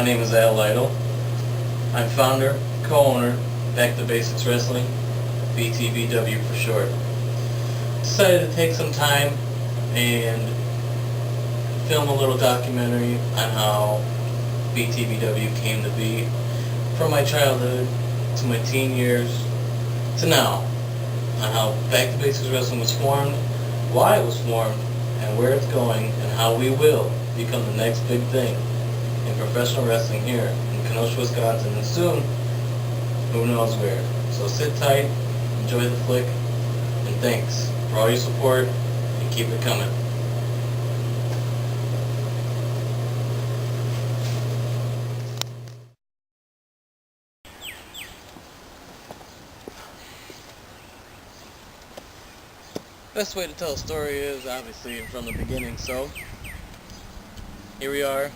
My name is Al Lytle. I'm founder, co-owner, Back to Basics Wrestling, BtBW for short. Decided to take some time and film a little documentary on how BtBW came to be, from my childhood to my teen years to now, on how Back to Basics Wrestling was formed, why it was formed, and where it's going, and how we will become the next big thing in professional wrestling here in Kenosha, Wisconsin, and soon, who knows where. So sit tight, enjoy the flick, and thanks for all your support, and keep it coming. Best way to tell a story is obviously from the beginning, so here we are.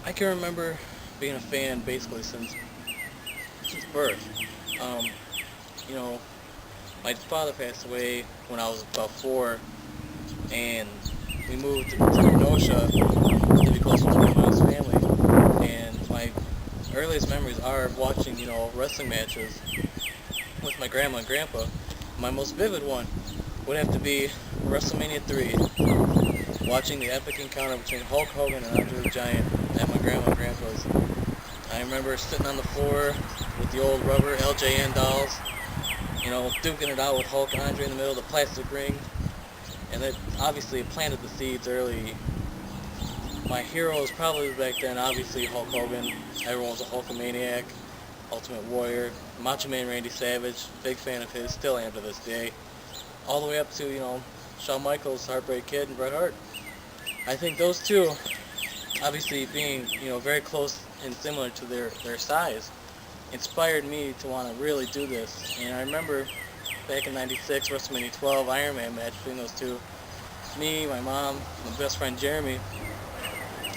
I can remember being a fan basically since birth. My father passed away when I was about 4, and we moved to Kenosha to be closer to my mom's family. And my earliest memories are watching, wrestling matches with my grandma and grandpa. My most vivid one would have to be WrestleMania 3, watching the epic encounter between Hulk Hogan and Andre the Giant at my grandma and grandpa's. I remember sitting on the floor with the old rubber LJN dolls, duking it out with Hulk and Andre in the middle of the plastic ring, and that obviously planted the seeds early. My heroes probably back then, obviously Hulk Hogan. Everyone was a Hulkamaniac, Ultimate Warrior, Macho Man Randy Savage, big fan of his, still am to this day. All the way up to, Shawn Michaels, Heartbreak Kid, and Bret Hart. I think those two, obviously being, very close and similar to their size, inspired me to want to really do this. And I remember back in '96, WrestleMania 12, Iron Man match between those two. Me, my mom, my best friend Jeremy,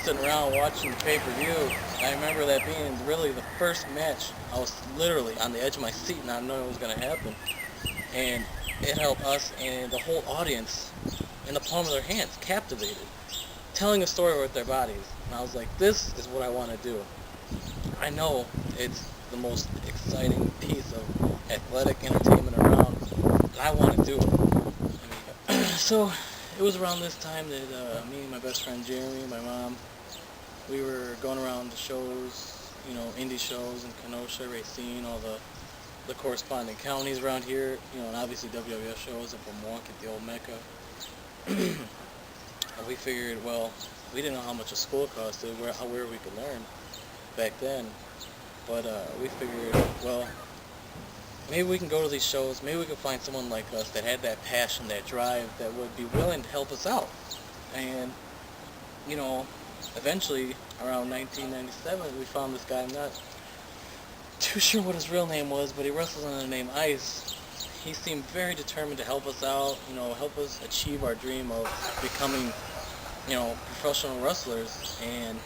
sitting around watching the pay-per-view. I remember that being really the first match. I was literally on the edge of my seat, not knowing what was going to happen. And it held us and the whole audience in the palm of their hands, captivated, telling a story with their bodies. And I was like, this is what I want to do. I know it's the most exciting piece of athletic entertainment around, and I want to do it. So it was around this time that me and my best friend Jeremy, my mom, we were going around the shows, indie shows in Kenosha, Racine, all the corresponding counties around here, and obviously WWF shows up in Milwaukee at the old Mecca. And we figured, well, we didn't know how much a school costed, where we could learn back then. But we figured, well, maybe we can go to these shows, maybe we could find someone like us that had that passion, that drive, that would be willing to help us out. And, eventually, around 1997, we found this guy. I'm not too sure what his real name was, but he wrestles under the name Ice. He seemed very determined to help us out, help us achieve our dream of becoming, professional wrestlers, and,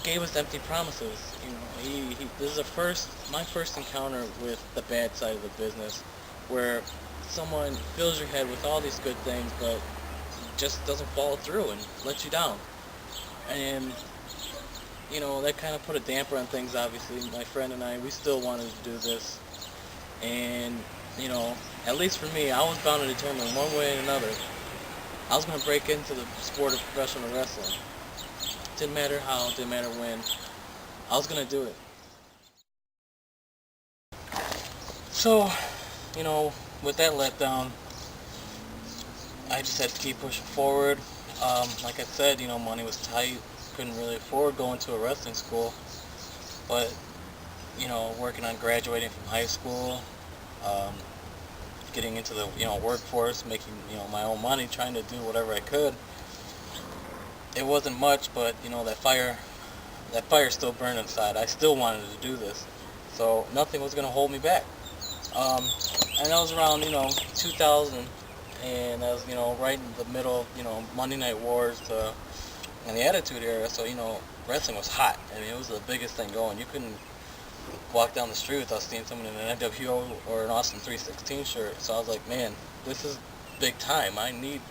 gave us empty promises. This is my first encounter with the bad side of the business, where someone fills your head with all these good things, but just doesn't follow through and lets you down. And that kind of put a damper on things. Obviously, my friend and I, we still wanted to do this, and at least for me, I was bound and determined one way or another, I was going to break into the sport of professional wrestling. Didn't matter how, didn't matter when, I was going to do it. So, with that letdown, I just had to keep pushing forward. Like I said, money was tight, couldn't really afford going to a wrestling school, but, working on graduating from high school, getting into the, workforce, making, my own money, trying to do whatever I could. It wasn't much, but, that fire still burned inside. I still wanted to do this, so nothing was going to hold me back. And that was around, 2000, and that was, right in the middle of, Monday Night Wars and the Attitude Era, so, wrestling was hot. I mean, it was the biggest thing going. You couldn't walk down the street without seeing someone in an NWO or an Austin 316 shirt, so I was like, man, this is big time. I need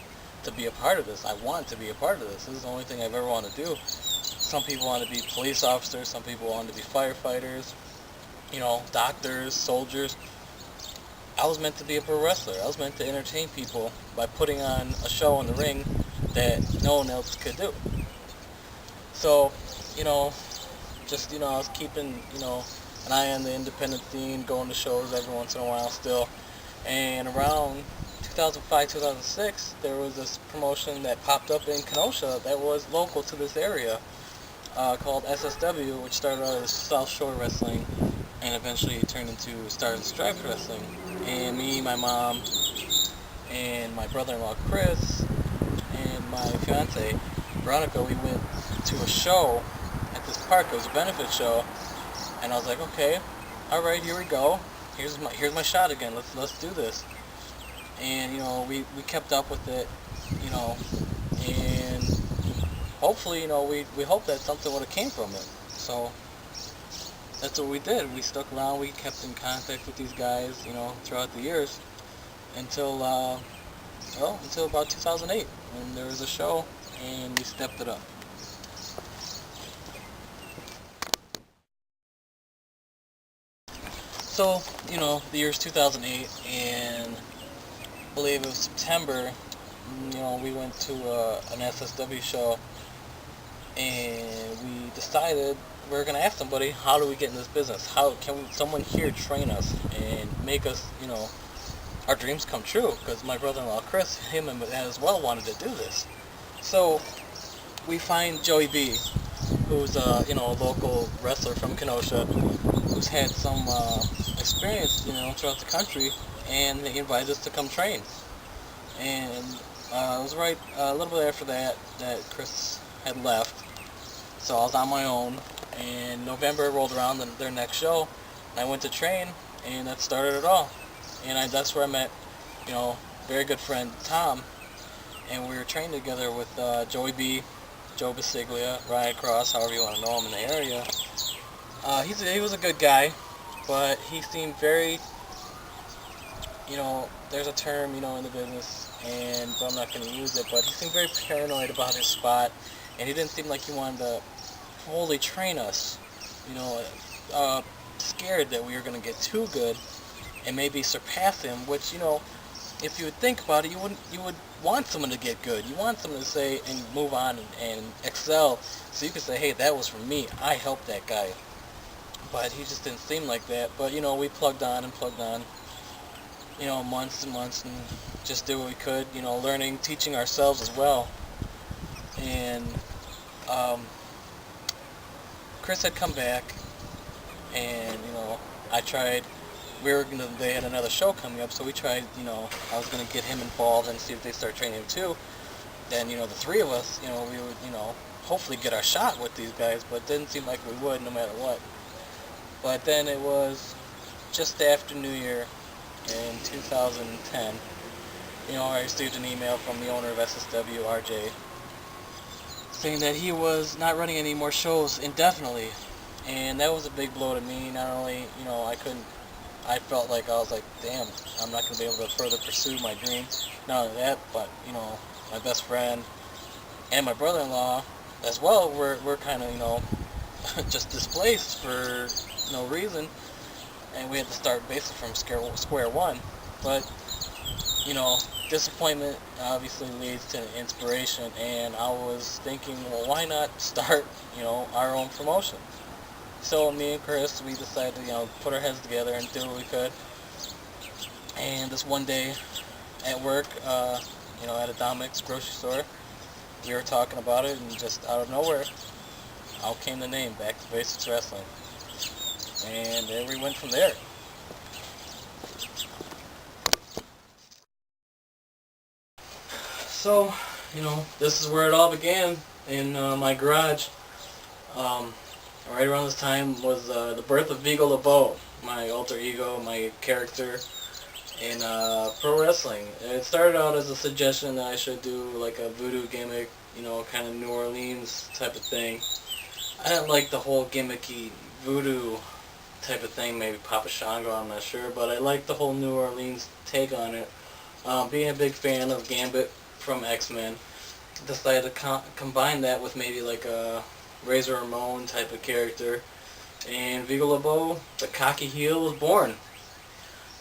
to be a part of this. I want to be a part of this. This is the only thing I've ever wanted to do. Some people want to be police officers. Some people want to be firefighters. Doctors, soldiers. I was meant to be a pro wrestler. I was meant to entertain people by putting on a show in the ring that no one else could do. So, I was keeping, an eye on the independent scene, going to shows every once in a while still. And around 2005, 2006, there was this promotion that popped up in Kenosha that was local to this area called SSW, which started out as South Shore Wrestling and eventually turned into Stars and Stripes Wrestling. And me, my mom, and my brother-in-law Chris, and my fiance Veronica, we went to a show at this park. It was a benefit show, and I was like, okay, all right, here we go. Here's my shot again. Let's do this. And we kept up with it, and hopefully, we hope that something would have came from it. So that's what we did. We stuck around. We kept in contact with these guys, throughout the years until about 2008, when there was a show and we stepped it up. So, the year's 2008, and I believe it was September, we went to an SSW show, and we decided we were going to ask somebody, how do we get in this business? How can someone here train us and make us, our dreams come true? Because my brother-in-law Chris, him as well, wanted to do this. So we find Joey B, who's a local wrestler from Kenosha, who's had some experience, throughout the country, and they invited us to come train. And it was right a little bit after that Chris had left, so I was on my own. And November rolled around, their next show, and I went to train, and that started it all. And that's where I met, very good friend Tom, and we were training together with Joey B, Joe Basiglia, Ryan Cross, however you want to know him in the area. He was a good guy, but he seemed very, there's a term, in the business, but I'm not going to use it, but he seemed very paranoid about his spot, and he didn't seem like he wanted to fully train us, scared that we were going to get too good and maybe surpass him, which, if you would think about it, you would want someone to get good. You want someone to say and move on and excel, so you can say, hey, that was from me. I helped that guy. But he just didn't seem like that. But, we plugged on, months and months, and just did what we could, learning, teaching ourselves as well. And Chris had come back, and, I tried. They had another show coming up, so we tried, I was going to get him involved and see if they start training him too. Then, the three of us, we would, hopefully get our shot with these guys, but it didn't seem like we would no matter what. But then it was just after New Year in 2010, I received an email from the owner of SSW, RJ, saying that he was not running any more shows indefinitely. And that was a big blow to me. Not only, I felt like, I was like, damn, I'm not going to be able to further pursue my dream. Not only that, but, my best friend and my brother-in-law as well were kind of, just displaced for no reason. And we had to start basically from square one. But, disappointment obviously leads to inspiration. And I was thinking, well, why not start, our own promotion? So me and Chris, we decided to, put our heads together and do what we could. And this one day at work, at a Dominic's grocery store, we were talking about it, and just out of nowhere, out came the name, Back to Basics Wrestling. And then we went from there. So, this is where it all began, in my garage. Right around this time was the birth of Vigo LeBeau, my alter ego, my character in pro wrestling. It started out as a suggestion that I should do like a voodoo gimmick, kind of New Orleans type of thing. I didn't like the whole gimmicky voodoo type of thing, maybe Papa Shango, I'm not sure, but I liked the whole New Orleans take on it. Being a big fan of Gambit from X-Men. Decided to combine that with maybe like a Razor Ramon type of character. And Vigo LeBeau, the cocky heel, was born.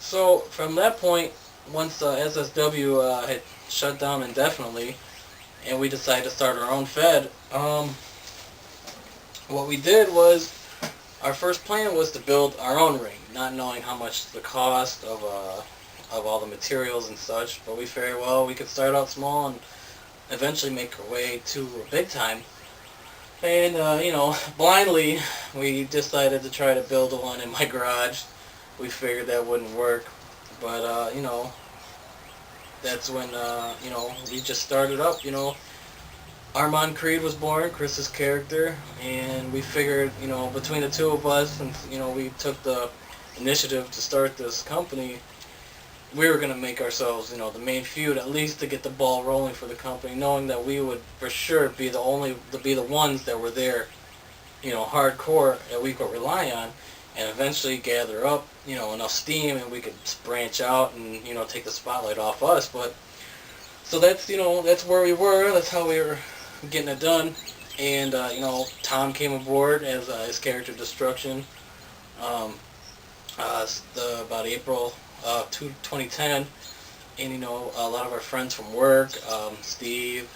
So from that point, once SSW had shut down indefinitely, and we decided to start our own Fed, what we did was, our first plan was to build our own ring, not knowing how much the cost of all the materials and such, but we figured, well, we could start out small and eventually make our way to a big time. And, blindly, we decided to try to build one in my garage. We figured that wouldn't work, but, that's when, we just started up, Armand Creed was born, Chris's character, and we figured, between the two of us, and, we took the initiative to start this company, we were going to make ourselves, the main feud, at least to get the ball rolling for the company, knowing that we would for sure be the ones that were there, hardcore, that we could rely on, and eventually gather up, enough steam, and we could branch out and, take the spotlight off us. But, so that's, that's where we were, that's how we were getting it done. And, Tom came aboard as his character Destruction, about April 2010, and a lot of our friends from work, Steve,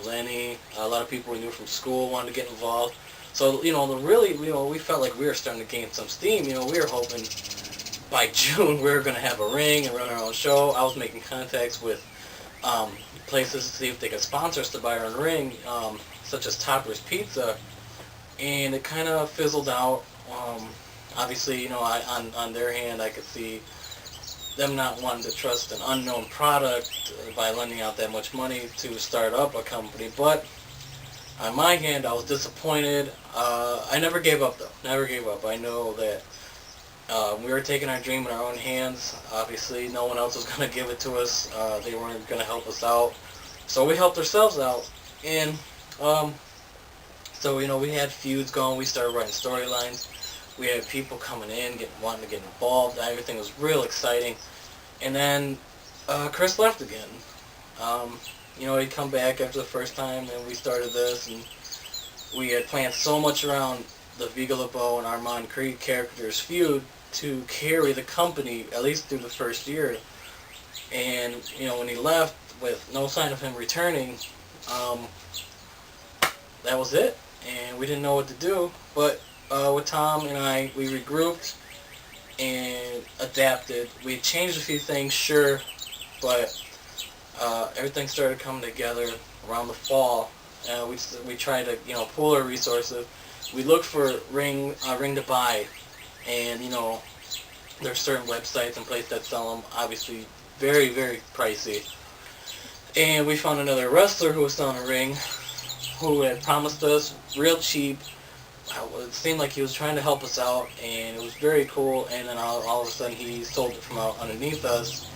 Lenny, a lot of people we knew from school wanted to get involved. So we felt like we were starting to gain some steam. We were hoping by June we were going to have a ring and run our own show. I was making contacts with places to see if they could sponsor us to buy our own ring, such as Topper's Pizza, and it kind of fizzled out. Obviously, on their hand, I could see them not wanting to trust an unknown product by lending out that much money to start up a company. But on my hand, I was disappointed. I never gave up, though. Never gave up. I know that we were taking our dream in our own hands. Obviously, no one else was going to give it to us. They weren't going to help us out. So we helped ourselves out. And so, we had feuds going. We started writing storylines. We had people coming in, wanting to get involved. Everything was real exciting. And then Chris left again. He'd come back after the first time, and we started this, and we had planned so much around the Vigo LeBeau and Armand Creed characters' feud to carry the company, at least through the first year. And, when he left, with no sign of him returning, that was it. And we didn't know what to do. But with Tom and I, we regrouped and adapted. We changed a few things, sure, but everything started coming together around the fall. We tried to, pool our resources. We looked for ring to buy, and there's certain websites and places that sell them. Obviously, very, very pricey. And we found another wrestler who was selling a ring, who had promised us real cheap. It seemed like he was trying to help us out, and it was very cool. And then all of a sudden, he sold it from out underneath us,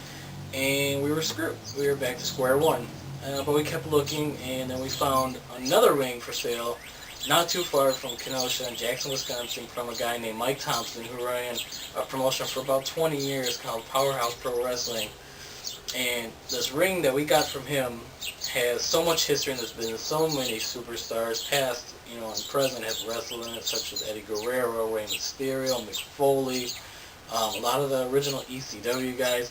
and we were screwed. We were back to square one. But we kept looking, and then we found another ring for sale, not too far from Kenosha in Jackson, Wisconsin, from a guy named Mike Thompson, who ran a promotion for about 20 years called Powerhouse Pro Wrestling. And this ring that we got from him has so much history in this business. So many superstars, past, and present, have wrestled in it, such as Eddie Guerrero, Rey Mysterio, Mick Foley, a lot of the original ECW guys.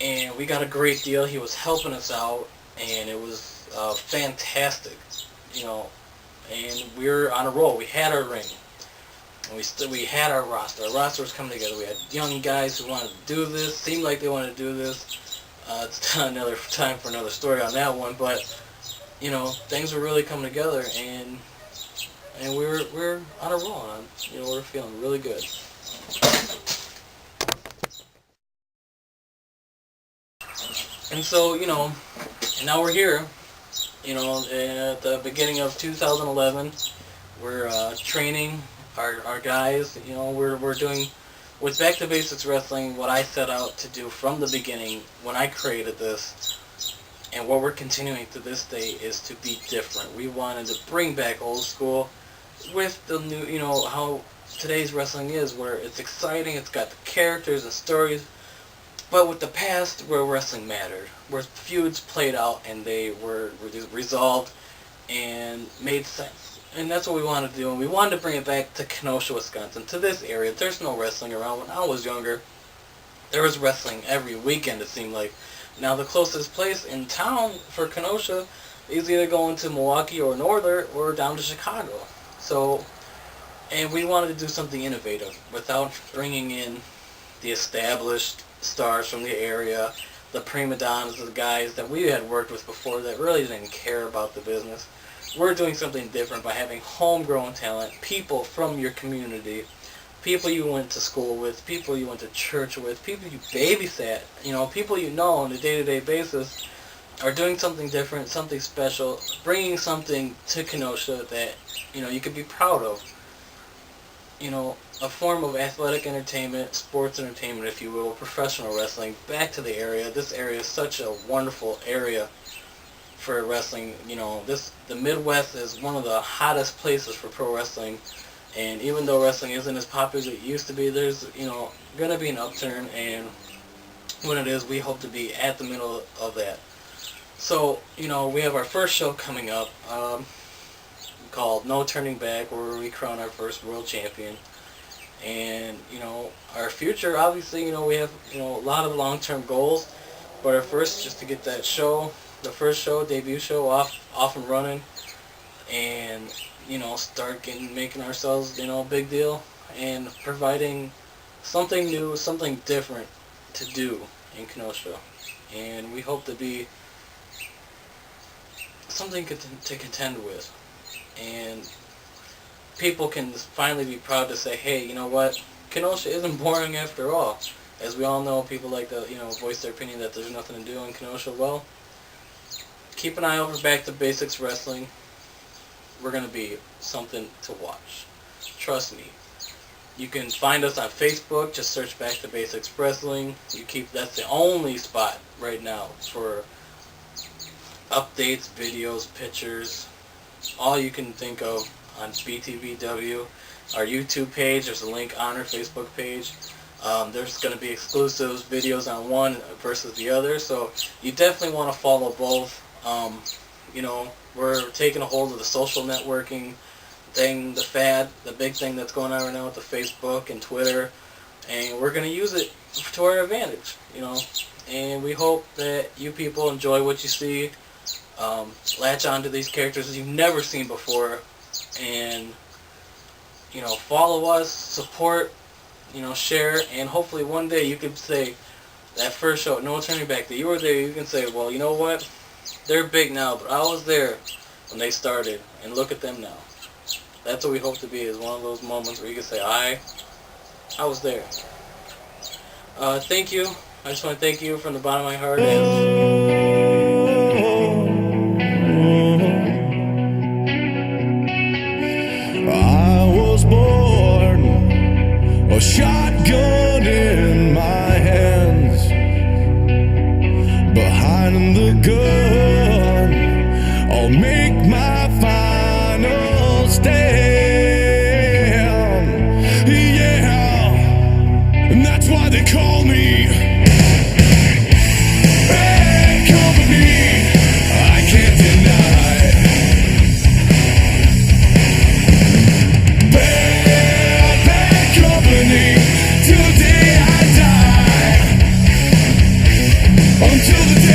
And we got a great deal. He was helping us out, and it was fantastic, and we were on a roll. We had our ring, and we had our roster. Our roster was coming together. We had young guys who wanted to do this, seemed like they wanted to do this. It's another time for another story on that one, but things were really coming together, and we're on a roll, and we're feeling really good. And so, now we're here, at the beginning of 2011, we're training our guys, we're doing, with Back to Basics Wrestling, what I set out to do from the beginning when I created this, and what we're continuing to this day, is to be different. We wanted to bring back old school with the new, how today's wrestling is, where it's exciting, it's got the characters and stories, But with the past, where wrestling mattered, where feuds played out and they were resolved and made sense. And that's what we wanted to do. And we wanted to bring it back to Kenosha, Wisconsin, to this area. There's no wrestling around. When I was younger, there was wrestling every weekend, it seemed like. Now, the closest place in town for Kenosha is either going to Milwaukee or Northern or down to Chicago. So, and we wanted to do something innovative without bringing in the established stars from the area, the prima donnas, the guys that we had worked with before that really didn't care about the business. We're doing something different by having homegrown talent, people from your community, people you went to school with, people you went to church with, people you babysat, people you know on a day-to-day basis are doing something different, something special, bringing something to Kenosha that, you could be proud of. A form of athletic entertainment, sports entertainment, if you will, professional wrestling, back to the area. This area is such a wonderful area for wrestling. The Midwest is one of the hottest places for pro wrestling, and even though wrestling isn't as popular as it used to be, there's, going to be an upturn, and when it is, we hope to be at the middle of that. So, we have our first show coming up, called No Turning Back, where we crown our first world champion. And, our future, obviously, we have, a lot of long-term goals, but our first, just to get that show, the first show, debut show, off and running, and, start making ourselves, a big deal, and providing something new, something different to do in Kenosha. And we hope to be something to contend with. And people can finally be proud to say, hey, you know what, Kenosha isn't boring after all. As we all know, people like to, voice their opinion that there's nothing to do in Kenosha. Well, keep an eye over Back to Basics Wrestling. We're going to be something to watch. Trust me. You can find us on Facebook. Just search Back to Basics Wrestling. That's the only spot right now for updates, videos, pictures, all you can think of on BtBW. Our YouTube page, there's a link on our Facebook page. There's going to be exclusives, videos on one versus the other, so you definitely want to follow both. We're taking a hold of the social networking thing, the fad, the big thing that's going on right now with the Facebook and Twitter, and we're going to use it to our advantage, and we hope that you people enjoy what you see. Latch on to these characters you've never seen before, and follow us, support, share, and hopefully one day you could say that first show, No Turning Back, that you were there. You can say, well, you know what, they're big now, but I was there when they started, and look at them now. That's what we hope to be, is one of those moments where you can say, I was there. Thank you. I just want to thank you from the bottom of my heart. I was born, a shotgun in my hands, behind the gun, I'll make my final stand, yeah, and that's why they call me bad company, I can't deny. Till the day